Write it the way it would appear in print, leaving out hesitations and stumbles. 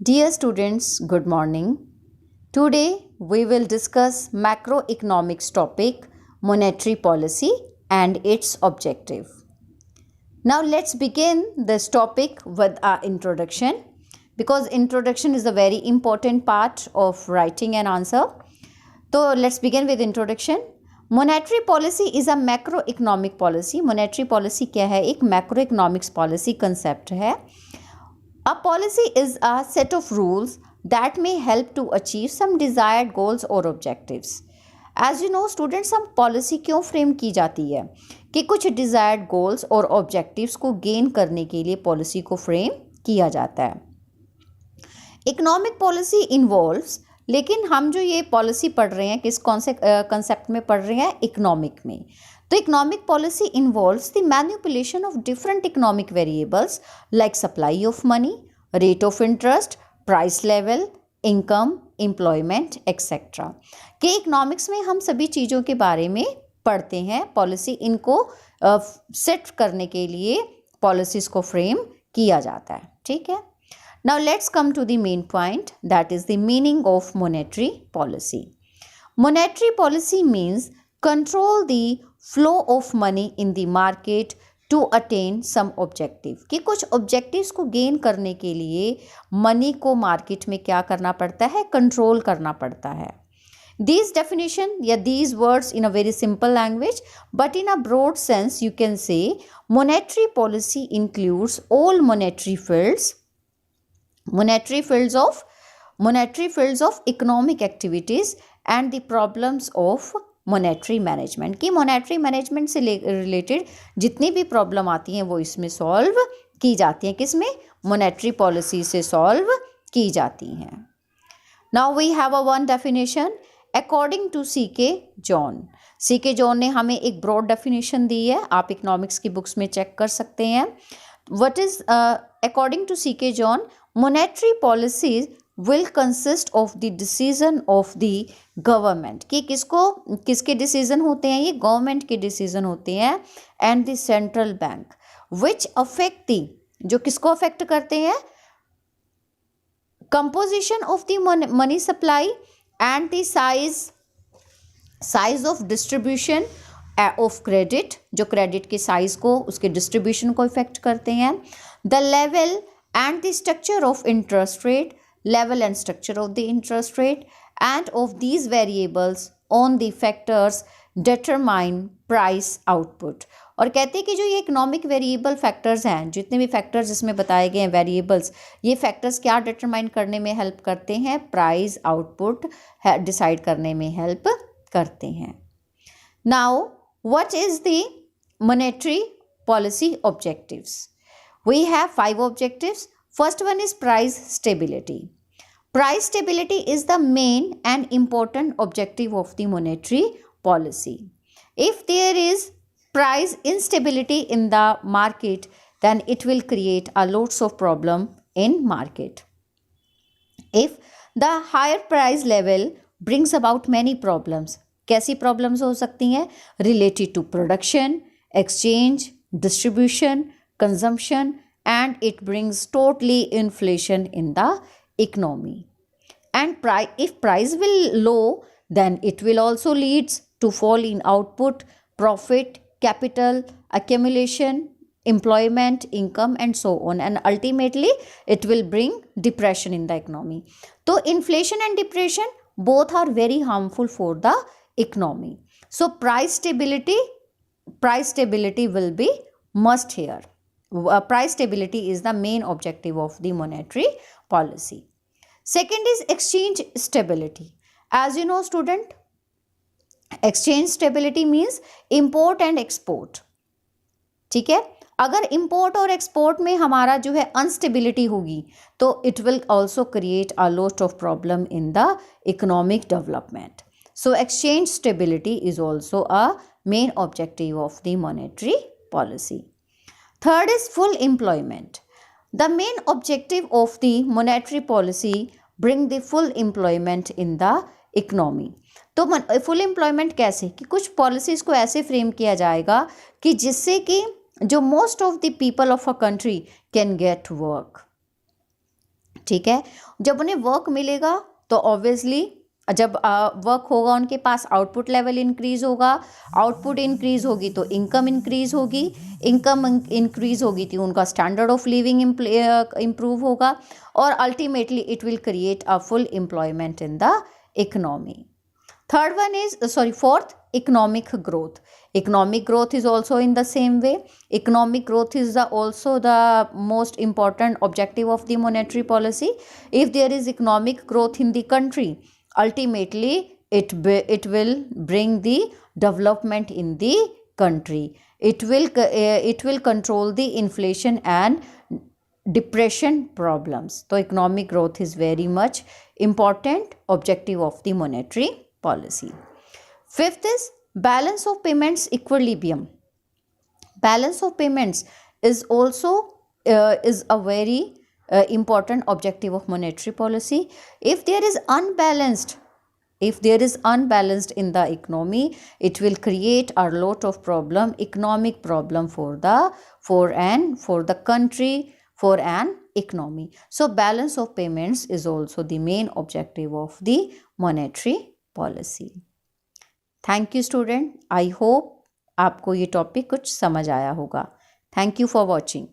Dear students, good morning. Today we will discuss macroeconomics topic monetary policy and its objective. Now let's begin this topic with our introduction because introduction is a very important part of writing an answer. So let's begin with introduction. Monetary policy is a macroeconomic policy. Monetary policy क्या है? एक macroeconomics policy concept है. A policy is a set of rules that may help to achieve some desired goals or objectives. As you know students, हम policy क्यों frame की जाती है कि कुछ डिज़ायर्ड गोल्स और ऑब्जेक्टिव्स को गेन करने के लिए पॉलिसी को फ्रेम किया जाता है. इकोनॉमिक पॉलिसी इन्वॉल्व्स, लेकिन हम जो ये पॉलिसी पढ़ रहे हैं किस कॉन्सेप्ट में पढ़ रहे हैं? इकोनॉमिक में. तो economic policy involves the manipulation of different economic variables like supply of money, rate of interest, price level, income, employment etcetera. कि इकोनॉमिक्स में हम सभी चीज़ों के बारे में पढ़ते हैं. पॉलिसी इनको सेट करने के लिए पॉलिसीज़ को फ्रेम किया जाता है. ठीक है. Now let's come to the main point, that is the meaning of monetary policy. Monetary policy means control the flow of money in the market to attain some objective. कि कुछ objectives को gain करने के लिए money को market में क्या करना पड़ता है? कंट्रोल करना पड़ता है. These definition या these words in a very simple language, but in a broad sense you can say monetary policy includes all monetary fields of economic activities and the problems of monetary management. कि monetary management से related जितनी भी problem आती हैं वो इसमें solve की जाती हैं. किस में? monetary policy से solve की जाती हैं. Now we have a one definition according to C.K. John. C.K. John ने हमें एक broad definition दी है. आप economics की books में check कर सकते हैं. What is according to C.K. John, monetary policies will consist of the decision of the government. कि किसके decision होते हैं? ये government के decision होते हैं and the central bank which affect the, जो किसको affect करते हैं? Composition of the money supply and the size of distribution of credit, जो credit के size को, उसके distribution को affect करते हैं. The level and the structure of interest rate, level and structure of the interest rate, and of these variables on the factors determine price output. और कहते हैं कि जो ये इकोनॉमिक वेरिएबल फैक्टर्स हैं, जितने भी फैक्टर्स इसमें बताए गए हैं वेरिएबल्स, ये फैक्टर्स क्या डिटरमाइन करने में हेल्प करते हैं? प्राइस आउटपुट डिसाइड करने में हेल्प करते हैं. Now what is the monetary policy objectives? We have 5 objectives. First one is price stability. Price stability is the main and important objective of the monetary policy. If there is price instability in the market, then it will create a lots of problem in market. If the higher price level brings about many problems, कैसी problems हो सकती हैं? Related to production, exchange, distribution, consumption, and it brings totally inflation in the economy. And if price will low, then it will also leads to fall in output, profit, capital accumulation, employment, income, and so on. And ultimately it will bring depression in the economy. So inflation and depression both are very harmful for the economy. So price stability will be must here. Price stability is the main objective of the monetary policy. Second is exchange stability. As you know student, exchange stability means import and export. ठीक है. अगर import और export में हमारा जो है unstability होगी तो it will also create a lot of problem in the economic development. So exchange stability is also a main objective of the monetary policy. Third is full employment. The main objective of the monetary policy bring the full employment in the economy. तो full employment कैसे? कि कुछ policies को ऐसे frame किया जाएगा कि जिससे कि जो most of the people of a country can get work. ठीक है। जब उन्हें वर्क मिलेगा तो ऑब्वियसली जब वर्क होगा उनके पास आउटपुट लेवल इंक्रीज होगा, आउटपुट इंक्रीज होगी तो इनकम इंक्रीज होगी, इनकम इंक्रीज होगी तो उनका स्टैंडर्ड ऑफ लिविंग इम्प्रूव होगा और ultimately it will create a full employment in the economy. Third one is, fourth, economic growth. Economic growth is also in the same way. Economic growth is also the most important objective of the monetary policy. If there is economic growth in the country, ultimately it will bring the development in the country. It will control the inflation and depression problems. So economic growth is very much important objective of the monetary policy. Fifth is balance of payments equilibrium. Balance of payments is also is a very important objective of monetary policy. If there is unbalanced in the economy, it will create a lot of economic problem for the country, for an economy. So balance of payments is also the main objective of the monetary policy. Thank you student. I hope आपको ये topic कुछ समझ आया होगा. Thank you for watching.